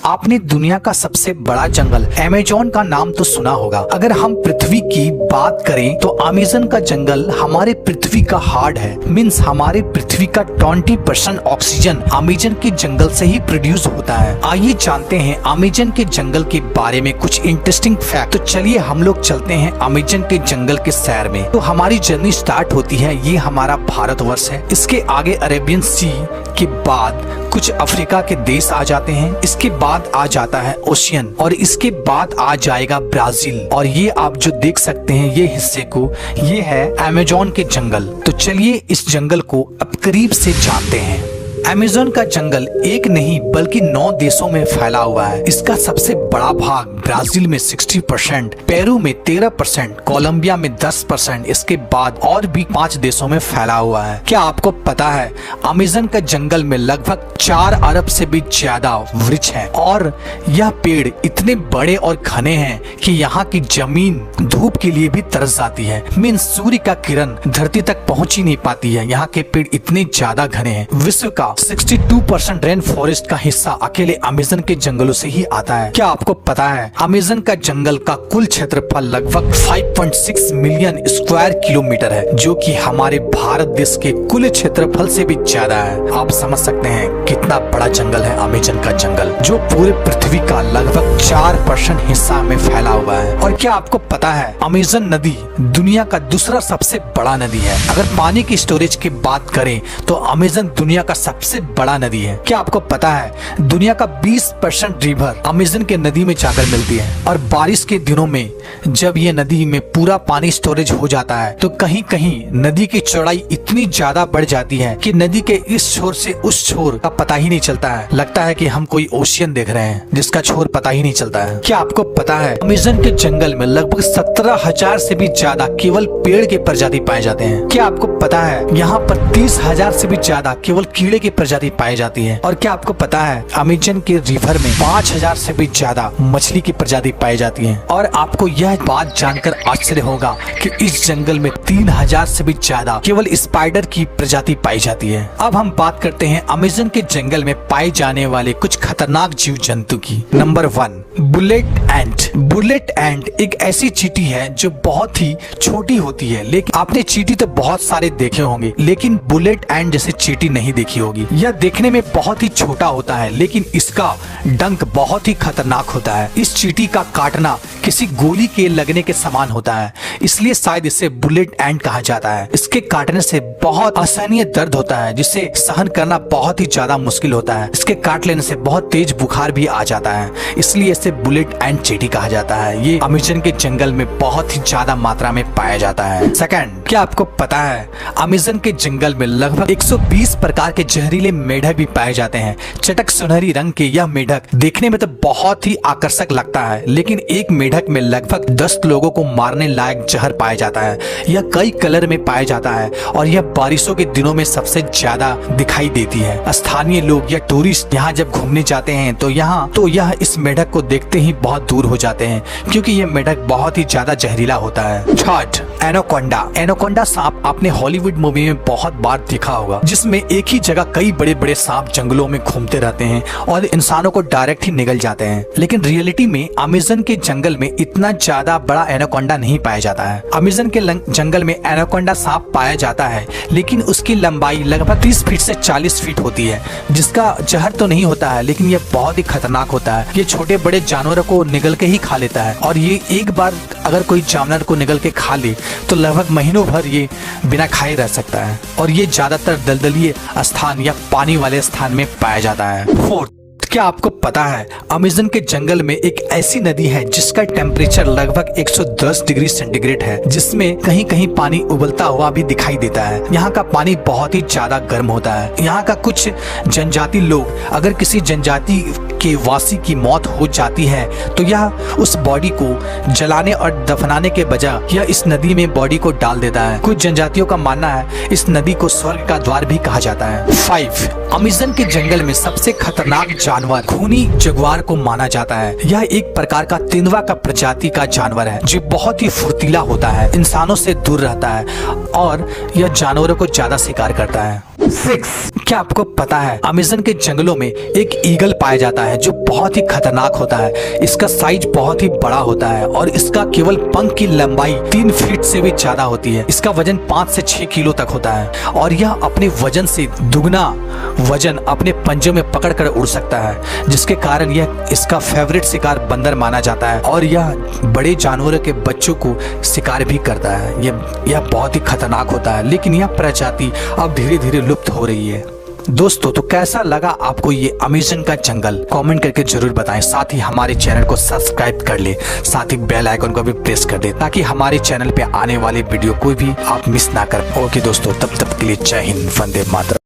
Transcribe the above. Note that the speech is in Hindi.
आपने दुनिया का सबसे बड़ा जंगल अमेज़न का नाम तो सुना होगा। अगर हम पृथ्वी की बात करें तो अमेज़न का जंगल हमारे पृथ्वी का हार्ट है। मीन्स हमारे पृथ्वी का 20% ऑक्सीजन अमेज़न के जंगल से ही प्रोड्यूस होता है। आइए जानते हैं अमेज़न के जंगल के बारे में कुछ इंटरेस्टिंग फैक्ट। तो चलिए हम लोग चलते हैं अमेज़न के जंगल के सैर में। तो हमारी जर्नी स्टार्ट होती है, ये हमारा भारतवर्ष है। इसके आगे अरेबियन सी के बाद कुछ अफ्रीका के देश आ जाते हैं। इसके बाद आ जाता है ओशियन और इसके बाद आ जाएगा ब्राजील। और ये आप जो देख सकते हैं ये हिस्से को, ये है अमेज़न के जंगल। तो चलिए इस जंगल को अब करीब से जानते हैं। अमेज़न का जंगल एक नहीं बल्कि 9 देशों में फैला हुआ है। इसका सबसे बड़ा भाग ब्राजील में 60%, पेरू में 13%, कोलंबिया में 10%, इसके बाद और भी 5 देशों में फैला हुआ है। क्या आपको पता है अमेज़न का जंगल में लगभग 4 अरब से भी ज्यादा वृक्ष हैं और यह पेड़ इतने बड़े और घने हैं कि यहाँ की जमीन धूप के लिए भी तरस जाती है। मीन्स सूर्य का किरण धरती तक पहुँच ही नहीं पाती है। यहाँ के पेड़ इतने ज्यादा घने हैं। विश्व का 62% रेन फॉरेस्ट का हिस्सा अकेले अमेज़न के जंगलों से ही आता है। क्या आपको पता है अमेज़न का जंगल का कुल क्षेत्रफल लगभग 5.6 मिलियन स्क्वायर किलोमीटर है, जो कि हमारे भारत देश के कुल क्षेत्रफल से भी ज्यादा है। आप समझ सकते हैं कितना बड़ा जंगल है अमेज़न का जंगल, जो पूरे पृथ्वी का लगभग 4% हिस्सा में फैला हुआ है। और क्या आपको पता है अमेज़न नदी दुनिया का दूसरा सबसे बड़ा नदी है। अगर पानी की स्टोरेज की बात करें तो अमेज़न दुनिया का सबसे बड़ा नदी है। क्या आपको पता है दुनिया का 20% रिवर अमेज़न के नदी में जाकर मिलती है। और बारिश के दिनों में जब ये नदी में पूरा पानी स्टोरेज हो जाता है तो कहीं कहीं नदी की चौड़ाई इतनी ज्यादा बढ़ जाती है कि नदी के इस छोर से उस छोर का पता ही नहीं चलता है। लगता है कि हम कोई ओशियन देख रहे हैं जिसका छोर पता ही नहीं चलता है। क्या आपको पता है अमेज़न के जंगल में लगभग 17,000 से भी ज्यादा केवल पेड़ के प्रजाति पाए जाते हैं। क्या आपको पता है यहाँ पर 30,000 से भी ज्यादा केवल कीड़े की प्रजाति पाई जाती है। और क्या आपको पता है अमेज़न के रिवर में 5,000 से भी ज्यादा मछली की प्रजाति पाई जाती है। और आपको यह बात जानकर आश्चर्य होगा कि इस जंगल में 3,000 से भी ज्यादा केवल स्पाइडर की प्रजाति पाई जाती है। अब हम बात करते हैं अमेज़न के जंगल में पाए जाने वाले कुछ खतरनाक जीव जंतु की। नंबर 1, बुलेट एंट। बुलेट एंट एक ऐसी चींटी है जो बहुत ही छोटी होती है। लेकिन आपने चींटी तो बहुत सारे देखे होंगे, लेकिन बुलेट एंट जैसे चींटी नहीं देखी होगी। यह देखने में बहुत ही छोटा होता है लेकिन इसका डंक बहुत ही खतरनाक होता है। इस चींटी का काटना किसी गोली के लगने के समान होता है, इसलिए शायद इसे बुलेट एंट कहा जाता है। इसके काटने से बहुत असहनीय दर्द होता है जिसे सहन करना बहुत ही ज्यादा मुश्किल होता है। इसके काट लेने से बहुत तेज बुखार भी आ जाता है, इसलिए इसे बुलेट एंट चींटी कहा जाता है। ये अमेज़न के जंगल में बहुत ही ज्यादा मात्रा में पाया जाता है। सेकंड, क्या आपको पता है अमेज़न के जंगल में लगभग 120 प्रकार के जहरीले मेढक भी पाए जाते हैं। चटक सुनहरी रंग के यह मेढक देखने में तो बहुत ही आकर्षक लगता है, लेकिन एक मेढक में लगभग 10 लोगों को मारने लायक जहर पाया जाता है। यह कई कलर में पाया जाता है और यह बारिशों के दिनों में सबसे ज्यादा दिखाई देती है। स्थानीय लोग या टूरिस्ट यहाँ जब घूमने जाते हैं तो यह इस मेढक को देखते ही बहुत दूर हो जाते हैं, क्योंकि यह मेढक बहुत ही ज्यादा जहरीला होता है। Third, anaconda. एनाकोंडा सांप आपने हॉलीवुड मूवी में बहुत बार देखा होगा, जिसमें एक ही जगह कई बड़े बड़े सांप जंगलों में घूमते रहते हैं और इंसानों को डायरेक्ट ही निगल जाते हैं। लेकिन रियलिटी में अमेज़न के जंगल में इतना ज्यादा बड़ा एनाकोंडा नहीं पाया जाता है। अमेज़न के जंगल में एनाकोंडा सांप पाया जाता है, लेकिन उसकी लंबाई लगभग 30 फीट से 40 फीट होती है, जिसका जहर तो नहीं होता है लेकिन यह बहुत ही खतरनाक होता है। ये छोटे बड़े जानवरों को निगल के ही खा लेता है और ये एक बार अगर कोई जानवर को निगल के खा ले तो लगभग महीनों भर ये बिना खाए रह सकता है। और ये ज्यादातर दलदलीय स्थान या पानी वाले स्थान में पाया जाता है। फोर्थ, क्या आपको पता है अमेज़न के जंगल में एक ऐसी नदी है जिसका टेम्परेचर लगभग 110 डिग्री सेंटीग्रेड है, जिसमें कहीं कहीं पानी उबलता हुआ भी दिखाई देता है। यहाँ का पानी बहुत ही ज्यादा गर्म होता है। यहाँ का कुछ जनजाति लोग, अगर किसी जनजाति के वासी की मौत हो जाती है तो यह उस बॉडी को जलाने और दफनाने के बजाय यह इस नदी में बॉडी को डाल देता है। कुछ जनजातियों का मानना है इस नदी को स्वर्ग का द्वार भी कहा जाता है। 5, अमेज़न के जंगल में सबसे खतरनाक जानवर खूनी जगुआर को माना जाता है। यह एक प्रकार का तेंदुआ का प्रजाति का जानवर है जो बहुत ही फुर्तीला होता है, इंसानों से दूर रहता है और यह जानवरों को ज्यादा शिकार करता है। 6। क्या आपको पता है अमेज़न के जंगलों में एक ईगल पाया जाता है जो बहुत ही खतरनाक होता है। इसका साइज बहुत ही बड़ा होता है और इसका केवल पंख की लंबाई 3 फीट से भी ज्यादा होती है। इसका वजन 5 से 6 किलो तक होता है और यह अपने वजन से दुगना वजन अपने पंजों में पकड़ कर उड़ सकता है, जिसके कारण यह इसका फेवरेट शिकार बंदर माना जाता है और यह बड़े जानवरों के बच्चों को शिकार भी करता है। यह बहुत ही खतरनाक होता है, लेकिन यह प्रजाति अब धीरे धीरे लुप्त हो रही है। दोस्तों, तो कैसा लगा आपको ये अमेज़न का जंगल? कमेंट करके जरूर बताएं। साथ ही हमारे चैनल को सब्सक्राइब कर ले, साथ ही बेल आइकन को भी प्रेस कर दे ताकि हमारे चैनल पे आने वाले वीडियो कोई भी आप मिस ना कर। ओके दोस्तों, तब तक के लिए जय हिंद, वंदे मातरम।